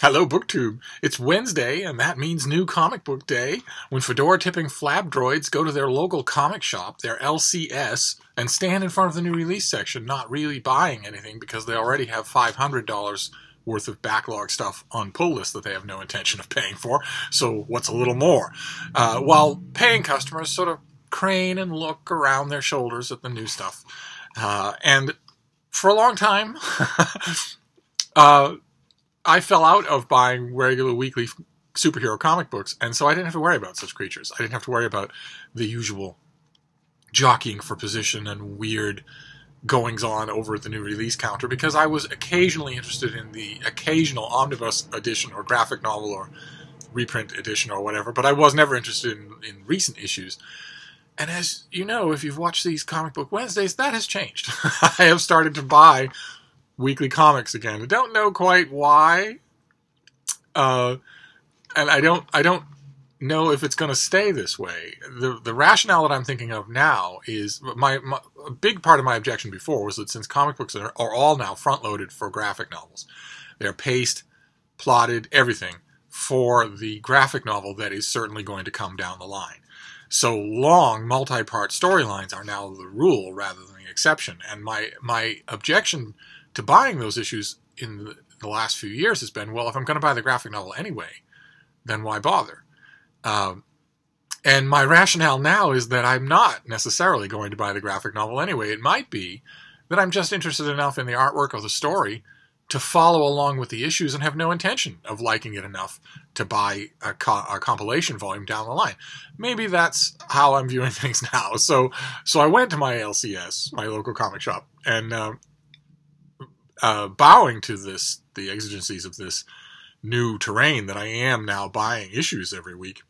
Hello, BookTube. It's Wednesday, and that means New Comic Book Day, when fedora-tipping flab droids go to their local comic shop, their LCS, and stand in front of the new release section, not really buying anything because they already have $500 worth of backlog stuff on pull list that they have no intention of paying for, so what's a little more? While paying customers sort of crane and look around their shoulders at the new stuff. And for a long time, I fell out of buying regular weekly superhero comic books, and so I didn't have to worry about such creatures. I didn't have to worry about the usual jockeying for position and weird goings-on over at the new release counter, because I was occasionally interested in the occasional omnibus edition or graphic novel or reprint edition or whatever, but I was never interested in recent issues. And as you know, if you've watched these Comic Book Wednesdays, that has changed. I have started to buy weekly comics again. I don't know quite why, and I don't know if it's going to stay this way. The rationale that I'm thinking of now is a big part of my objection before was that since comic books are all now front-loaded for graphic novels, they're paced, plotted, everything for the graphic novel that is certainly going to come down the line. So long, multi-part storylines are now the rule rather than the exception. And my objection to buying those issues in the last few years has been, well, if I'm going to buy the graphic novel anyway, then why bother? And my rationale now is that I'm not necessarily going to buy the graphic novel anyway. It might be that I'm just interested enough in the artwork of the story to follow along with the issues and have no intention of liking it enough to buy a compilation volume down the line. Maybe that's how I'm viewing things now. So I went to my LCS, my local comic shop, and bowing to the exigencies of this new terrain that I am now buying issues every week.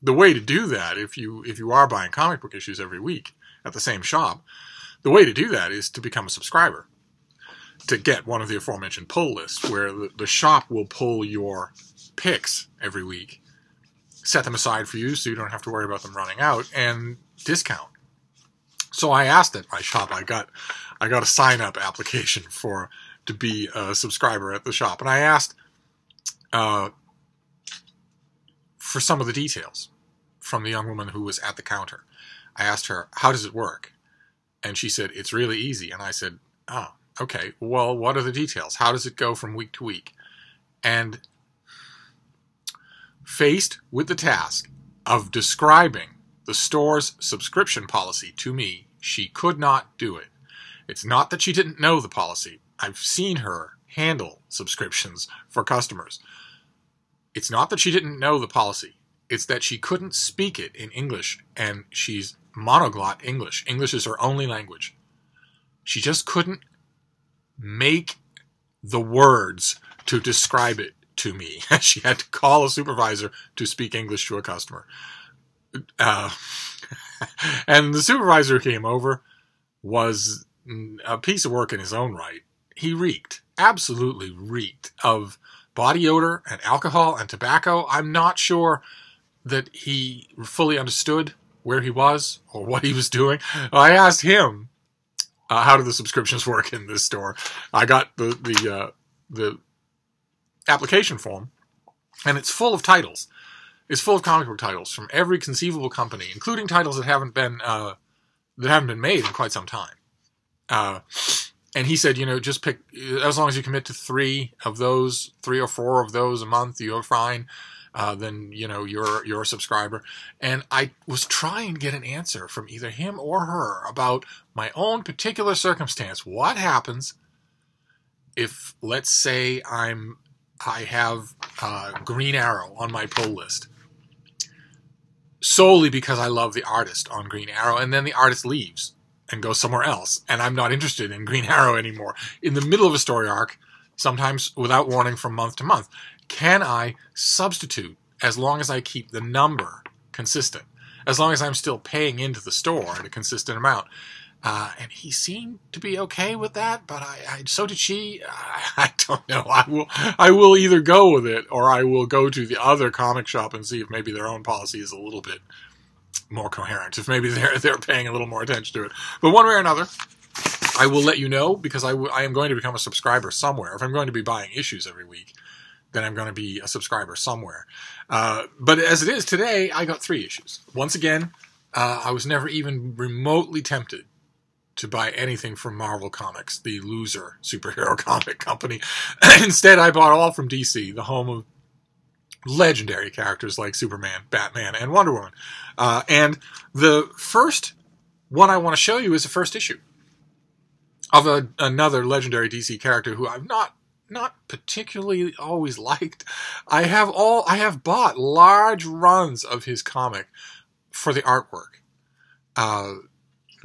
The way to do that, if you are buying comic book issues every week at the same shop, the way to do that is to become a subscriber, to get one of the aforementioned pull lists, where the shop will pull your picks every week, set them aside for you so you don't have to worry about them running out, and discount. So I asked at my shop, I got a sign-up application to be a subscriber at the shop, and I asked for some of the details from the young woman who was at the counter. I asked her, how does it work? And she said, it's really easy. And I said, oh, okay, well, what are the details? How does it go from week to week? And faced with the task of describing the store's subscription policy to me, she could not do it. It's not that she didn't know the policy. I've seen her handle subscriptions for customers. It's not that she didn't know the policy. It's that she couldn't speak it in English, and she's monoglot English. English is her only language. She just couldn't make the words to describe it to me. She had to call a supervisor to speak English to a customer. And the supervisor who came over was a piece of work in his own right. He reeked, absolutely reeked, of body odor and alcohol and tobacco. I'm not sure that he fully understood where he was or what he was doing. I asked him, how do the subscriptions work in this store? I got the application form, and it's full of titles. It's full of comic book titles from every conceivable company, including titles that haven't been made in quite some time. And he said, just pick, as long as you commit to 3 or 4 of those a month, you're fine. Then, you're a subscriber. And I was trying to get an answer from either him or her about my own particular circumstance. What happens if, let's say, I have Green Arrow on my pull list solely because I love the artist on Green Arrow, and then the artist leaves and goes somewhere else, and I'm not interested in Green Arrow anymore, in the middle of a story arc, sometimes without warning from month to month? Can I substitute as long as I keep the number consistent, as long as I'm still paying into the store at a consistent amount? And he seemed to be okay with that, but so did she. I don't know. I will either go with it, or I will go to the other comic shop and see if maybe their own policy is a little bit more coherent, if maybe they're paying a little more attention to it. But one way or another, I will let you know, because I am going to become a subscriber somewhere. If I'm going to be buying issues every week, then I'm going to be a subscriber somewhere. But as it is today, I got 3 issues. Once again, I was never even remotely tempted to buy anything from Marvel Comics, the loser superhero comic company. Instead, I bought all from DC, the home of legendary characters like Superman, Batman, and Wonder Woman. And the first one I want to show you is the first issue of another legendary DC character who I've not particularly always liked. I have bought large runs of his comic for the artwork.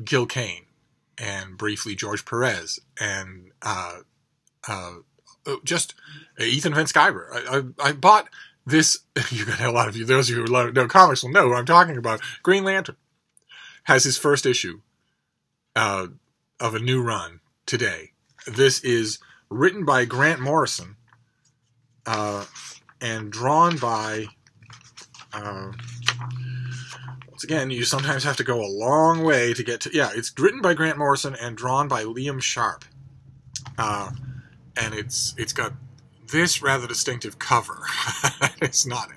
Gil Kane and briefly George Perez and just Ethan Van Sciver. I bought this. You're gonna, a lot of you, those of you who know comics will know what I'm talking about. Green Lantern has his first issue of a new run today. This is written by Grant Morrison and drawn by. Once again, you sometimes have to go a long way to get to... Yeah, it's written by Grant Morrison and drawn by Liam Sharp. And it's got this rather distinctive cover. It's not...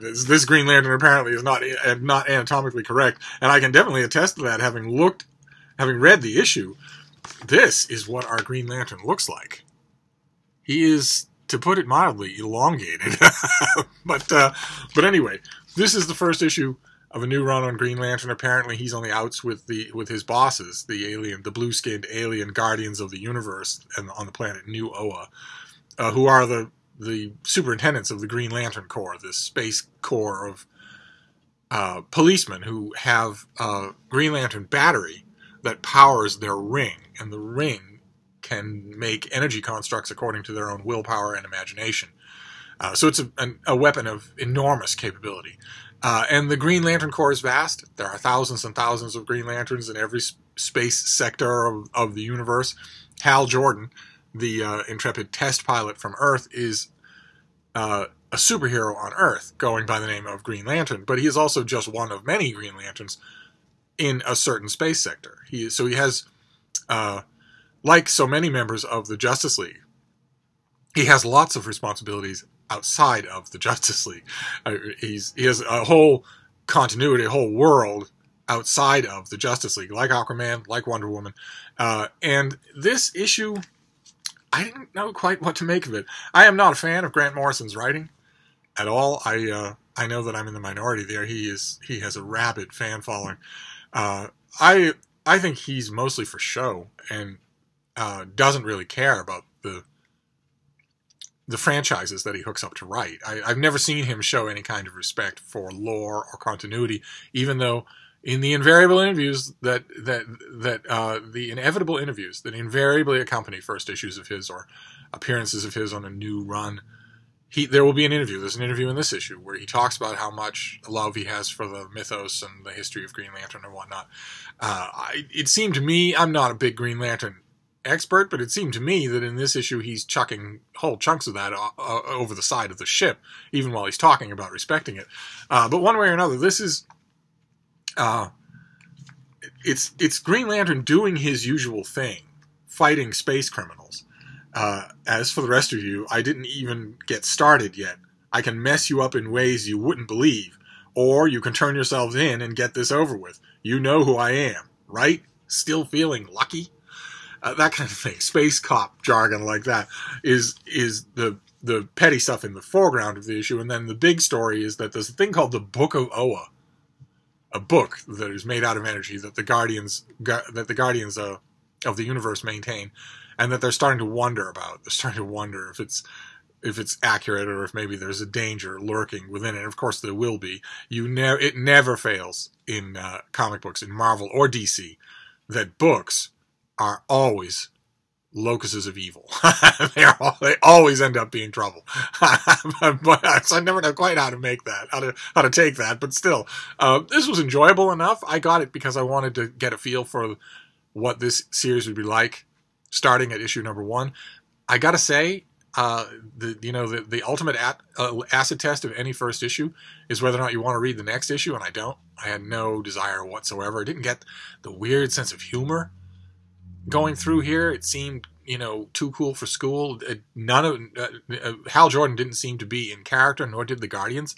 this Green Lantern apparently is not anatomically correct, and I can definitely attest to that, having read the issue. This is what our Green Lantern looks like. He is, to put it mildly, elongated. But anyway, this is the first issue of a new run on Green Lantern. Apparently, he's on the outs with his bosses, the blue-skinned alien guardians of the universe, and on the planet New Oa, who are the superintendents of the Green Lantern Corps, this space corps of policemen who have a Green Lantern battery that powers their ring, and the ring can make energy constructs according to their own willpower and imagination. So it's a weapon of enormous capability. And the Green Lantern Corps is vast. There are thousands and thousands of Green Lanterns in every space sector of the universe. Hal Jordan, the intrepid test pilot from Earth, is a superhero on Earth, going by the name of Green Lantern. But he is also just one of many Green Lanterns in a certain space sector. He has, like so many members of the Justice League, he has lots of responsibilities outside of the Justice League. He has a whole continuity, a whole world outside of the Justice League, like Aquaman, like Wonder Woman. And this issue, I didn't know quite what to make of it. I am not a fan of Grant Morrison's writing at all. I know that I'm in the minority there. He has a rabid fan following. I think he's mostly for show and doesn't really care about the franchises that he hooks up to write. I've never seen him show any kind of respect for lore or continuity, even though in the invariable interviews the inevitable interviews that invariably accompany first issues of his or appearances of his on a new run, there will be an interview. There's an interview in this issue where he talks about how much love he has for the mythos and the history of Green Lantern and whatnot. It seemed to me, I'm not a big Green Lantern expert, but it seemed to me that in this issue he's chucking whole chunks of that over the side of the ship, even while he's talking about respecting it. But one way or another, this is it's Green Lantern doing his usual thing, fighting space criminals. As for the rest of you, I didn't even get started yet. I can mess you up in ways you wouldn't believe, or you can turn yourselves in and get this over with. You know who I am, right? Still feeling lucky? That kind of thing. Space cop jargon like that is the petty stuff in the foreground of the issue, and then the big story is that there's a thing called the Book of Oa, a book that is made out of energy that the Guardians of the universe maintain, and that they're starting to wonder about. They're starting to wonder if it's accurate or if maybe there's a danger lurking within it. Of course, there will be. It never fails in comic books, in Marvel or DC, that books are always locuses of evil. They always end up being trouble. So I never know quite how to make that, how to take that, but still, this was enjoyable enough. I got it because I wanted to get a feel for what this series would be like, starting at issue number 1. I gotta say, the ultimate acid test of any first issue is whether or not you want to read the next issue, and I don't. I had no desire whatsoever. I didn't get the weird sense of humor going through here. It seemed, too cool for school. None of Hal Jordan didn't seem to be in character, nor did the Guardians.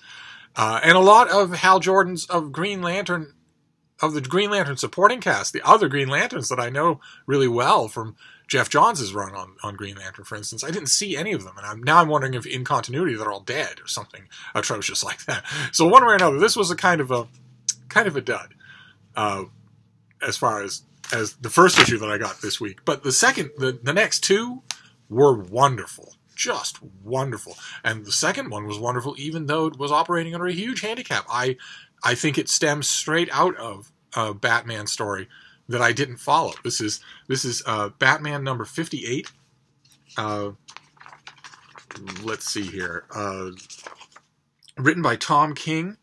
And a lot of Hal Jordan's of the Green Lantern supporting cast, the other Green Lanterns that I know really well from Jeff Johns' run on Green Lantern, for instance, I didn't see any of them, and I'm wondering if in continuity they're all dead or something atrocious like that. So one way or another, this was a kind of a dud, as far as the first issue that I got this week. But the next two were wonderful. Just wonderful. And the second one was wonderful even though it was operating under a huge handicap. I think it stems straight out of a Batman story that I didn't follow. This is Batman number 58. Let's see here. Written by Tom King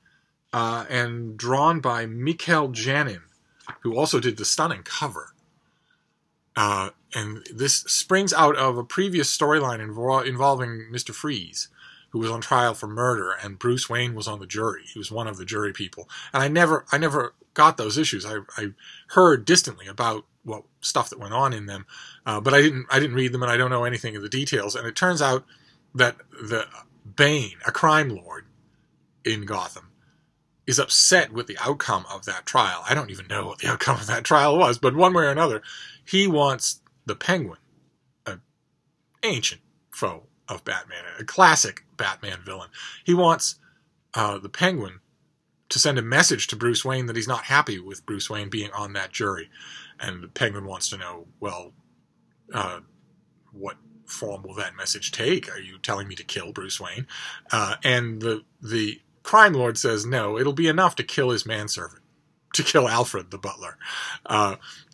and drawn by Mikel Janin, who also did the stunning cover. And this springs out of a previous storyline involving Mr. Freeze, who was on trial for murder, and Bruce Wayne was on the jury. He was one of the jury people. And I never got those issues. I heard distantly about stuff that went on in them, but I didn't read them, and I don't know anything of the details. And it turns out that the Bane, a crime lord in Gotham, is upset with the outcome of that trial. I don't even know what the outcome of that trial was, but one way or another, he wants the Penguin, an ancient foe of Batman, a classic Batman villain. He wants the Penguin to send a message to Bruce Wayne that he's not happy with Bruce Wayne being on that jury. And the Penguin wants to know, well, what form will that message take? Are you telling me to kill Bruce Wayne? And the crime lord says, no, it'll be enough to kill his manservant, to kill Alfred, the butler.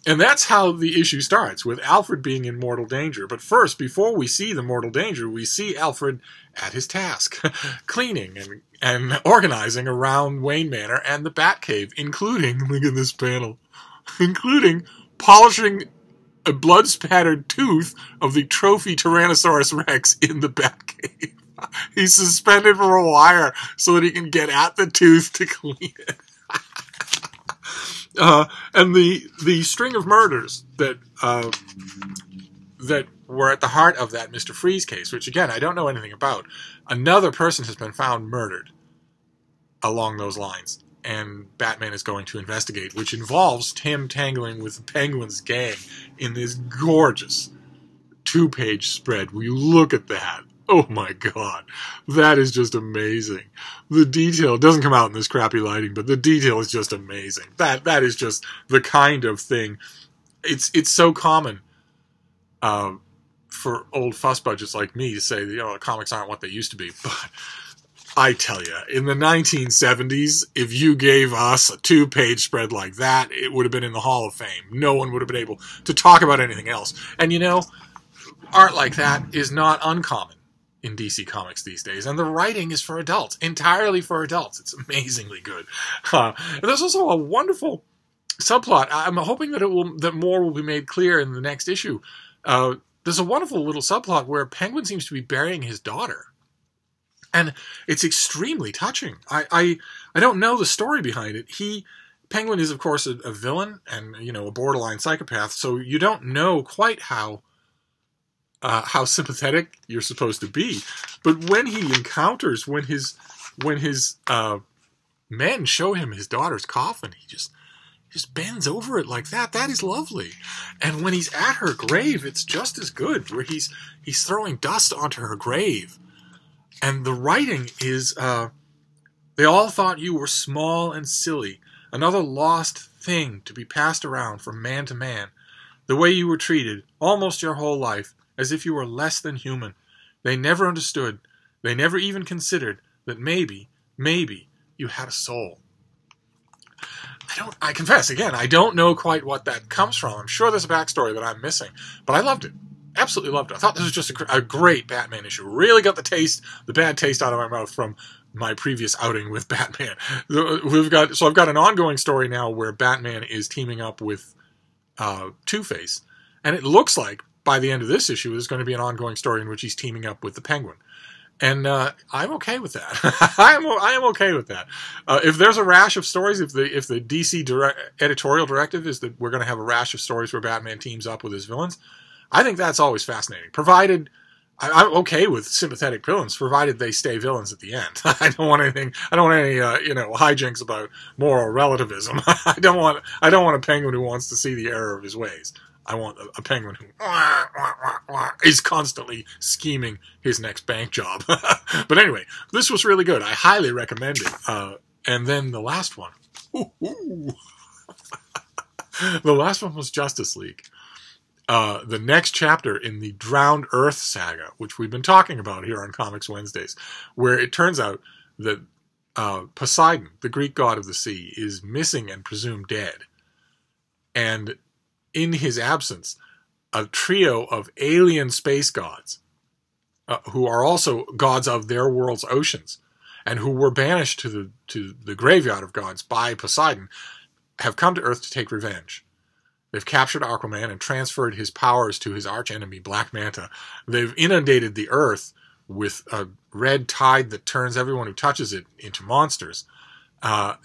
And that's how the issue starts, with Alfred being in mortal danger. But first, before we see the mortal danger, we see Alfred at his task, cleaning and organizing around Wayne Manor and the Batcave, including, look at this panel, including polishing a blood-spattered tooth of the trophy Tyrannosaurus Rex in the Batcave. He's suspended from a wire so that he can get at the tooth to clean it. And the string of murders that were at the heart of that Mr. Freeze case, which again I don't know anything about, another person has been found murdered along those lines, and Batman is going to investigate, which involves Tim tangling with the Penguin's gang in this gorgeous 2-page spread. Will you look at that? Oh my God, that is just amazing. The detail doesn't come out in this crappy lighting, but the detail is just amazing. That is just the kind of thing. It's so common for old fuss budgets like me to say, comics aren't what they used to be. But I tell you, in the 1970s, if you gave us a 2-page spread like that, it would have been in the Hall of Fame. No one would have been able to talk about anything else. And art like that is not uncommon in DC Comics these days, and the writing is for adults, entirely for adults. It's amazingly good. And there's also a wonderful subplot. I'm hoping that more will be made clear in the next issue. There's a wonderful little subplot where Penguin seems to be burying his daughter, and it's extremely touching. I don't know the story behind it. Penguin is of course a villain and a borderline psychopath, so you don't know quite how sympathetic you're supposed to be. But when he encounters, when his men show him his daughter's coffin, he just bends over it like that. That is lovely. And when he's at her grave, it's just as good, where he's throwing dust onto her grave. And the writing is, they all thought you were small and silly, another lost thing to be passed around from man to man. The way you were treated, almost your whole life, as if you were less than human. They never understood. They never even considered that maybe you had a soul. I confess, again, I don't know quite what that comes from. I'm sure there's a backstory that I'm missing, but I loved it. Absolutely loved it. I thought this was just a great Batman issue. Really got the bad taste out of my mouth from my previous outing with Batman. I've got an ongoing story now where Batman is teaming up with Two-Face, and it looks like by the end of this issue, there's going to be an ongoing story in which he's teaming up with the Penguin. And I'm okay with that. I am okay with that. If there's a rash of stories, if the DC editorial directive is that we're going to have a rash of stories where Batman teams up with his villains, I think that's always fascinating. Provided I'm okay with sympathetic villains, provided they stay villains at the end. I don't want anything. I don't want any hijinks about moral relativism. I don't want a penguin who wants to see the error of his ways. I want a penguin who is constantly scheming his next bank job. But anyway, this was really good. I highly recommend it. And then the last one. The last one was Justice League. The next chapter in the Drowned Earth saga, which we've been talking about here on Comics Wednesdays, where it turns out that Poseidon, the Greek god of the sea, is missing and presumed dead. And in his absence, a trio of alien space gods, who are also gods of their world's oceans, and who were banished to the graveyard of gods by Poseidon, have come to Earth to take revenge. They've captured Aquaman and transferred his powers to his archenemy, Black Manta. They've inundated the Earth with a red tide that turns everyone who touches it into monsters.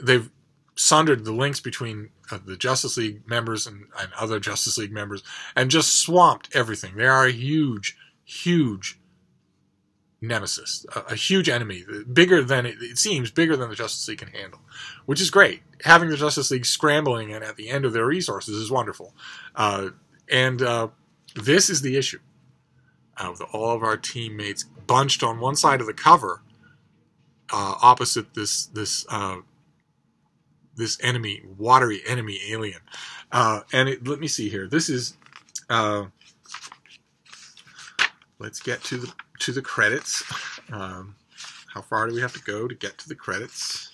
They've sundered the links between the Justice League members and other Justice League members, and just swamped everything. They are a huge, huge nemesis, a huge enemy, bigger than it seems, bigger than the Justice League can handle, which is great. Having the Justice League scrambling and at the end of their resources is wonderful. This is the issue. With all of our teammates bunched on one side of the cover, opposite this enemy, watery enemy alien. Let me see here. This is. Let's get to the credits. How far do we have to go to get to the credits?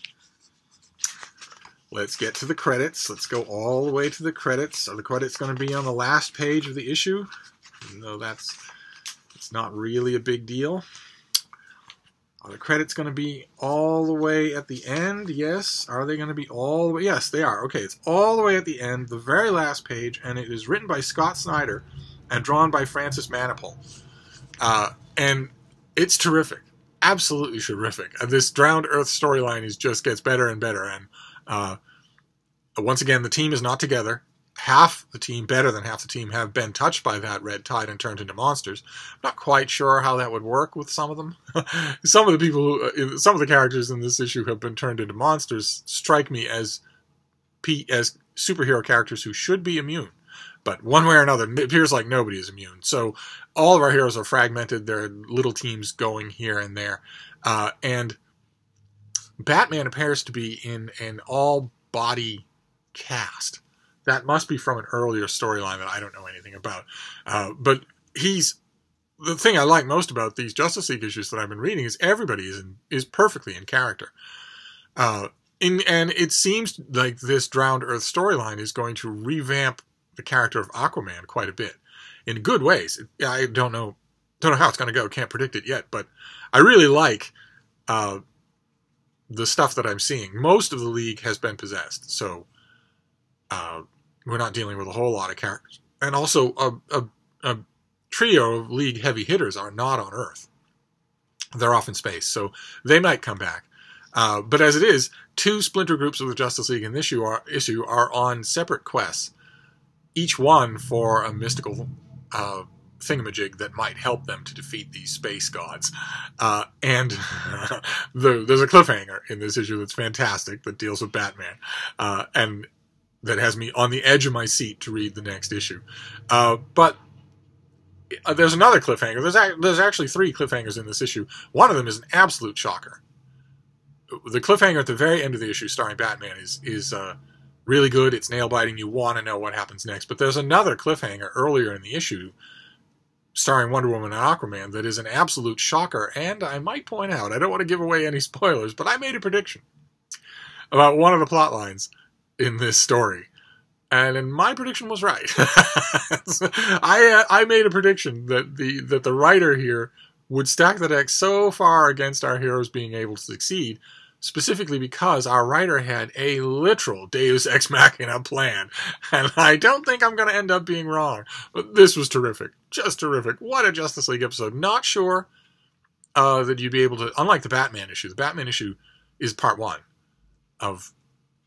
Let's get to the credits. Let's go all the way to the credits. Are the credits going to be on the last page of the issue? No, it's not really a big deal. Are the credits going to be all the way at the end? Yes. Are they going to be all the way? Yes, they are. Okay, it's all the way at the end, the very last page, and it is written by Scott Snyder and drawn by Francis Manapul. And it's terrific. Absolutely terrific. This Drowned Earth storyline just gets better and better. And once again, the team is not together. Half the team, better than half the team, have been touched by that red tide and turned into monsters. I'm not quite sure how that would work with some of them. Some of the characters in this issue have been turned into monsters, strike me as superhero characters who should be immune. But one way or another, it appears like nobody is immune. So all of our heroes are fragmented. There are little teams going here and there. And Batman appears to be in an all-body cast. That must be from an earlier storyline that I don't know anything about. But the thing I like most about these Justice League issues that I've been reading is everybody is perfectly in character. And it seems like this Drowned Earth storyline is going to revamp the character of Aquaman quite a bit, in good ways. I don't know how it's going to go. Can't predict it yet, but I really like the stuff that I'm seeing. Most of the League has been possessed, so we're not dealing with a whole lot of characters. And also, a trio of League heavy hitters are not on Earth. They're off in space, so they might come back. But as it is, two splinter groups of the Justice League in this issue are on separate quests, each one for a mystical thingamajig that might help them to defeat these space gods. And there's a cliffhanger in this issue that's fantastic that deals with Batman, and that has me on the edge of my seat to read the next issue. But there's another cliffhanger. There's actually three cliffhangers in this issue. One of them is an absolute shocker. The cliffhanger at the very end of the issue starring Batman is really good. It's nail-biting. You want to know what happens next. But there's another cliffhanger earlier in the issue starring Wonder Woman and Aquaman that is an absolute shocker. And I might point out, I don't want to give away any spoilers, but I made a prediction about one of the plot lines in this story. And my prediction was right. I made a prediction that the writer here would stack the deck so far against our heroes being able to succeed, specifically because our writer had a literal Deus Ex Machina plan. And I don't think I'm going to end up being wrong. But this was terrific. Just terrific. What a Justice League episode. Not sure that you'd be able to, unlike the Batman issue is part one of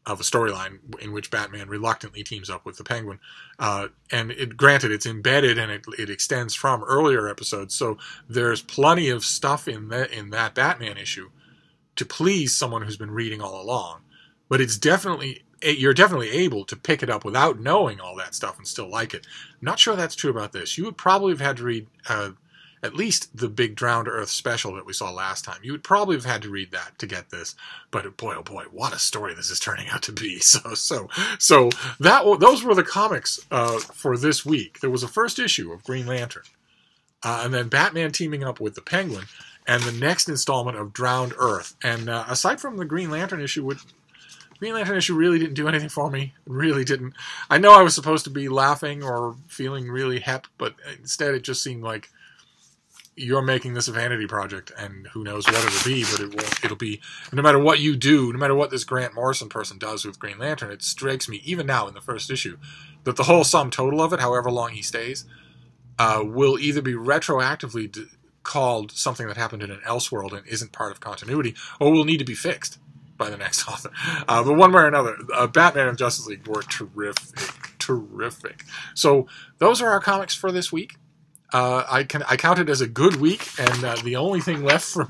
of a storyline in which Batman reluctantly teams up with the Penguin. Granted, it's embedded and it extends from earlier episodes, so there's plenty of stuff in that Batman issue to please someone who's been reading all along. But you're definitely able to pick it up without knowing all that stuff and still like it. I'm not sure that's true about this. You would probably have had to read at least the big Drowned Earth special that we saw last time. You would probably have had to read that to get this. But boy, oh boy, what a story this is turning out to be. So those were the comics for this week. There was a first issue of Green Lantern, and then Batman teaming up with the Penguin, and the next installment of Drowned Earth. And aside from the Green Lantern issue, Green Lantern issue really didn't do anything for me. Really didn't. I know I was supposed to be laughing or feeling really hep, but instead it just seemed like you're making this a vanity project, and who knows what it'll be, but it'll be, no matter what you do, no matter what this Grant Morrison person does with Green Lantern, it strikes me, even now in the first issue, that the whole sum total of it, however long he stays, will either be retroactively called something that happened in an Elseworld and isn't part of continuity, or will need to be fixed by the next author. But one way or another, Batman and Justice League were terrific. So those are our comics for this week. I count it as a good week, and the only thing left for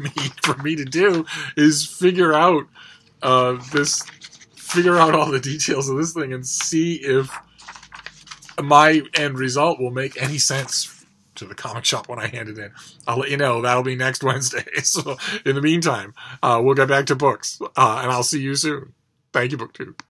me to do is figure out all the details of this thing and see if my end result will make any sense to the comic shop when I hand it in. I'll let you know. That'll be next Wednesday. So in the meantime, we'll get back to books, and I'll see you soon. Thank you, BookTube.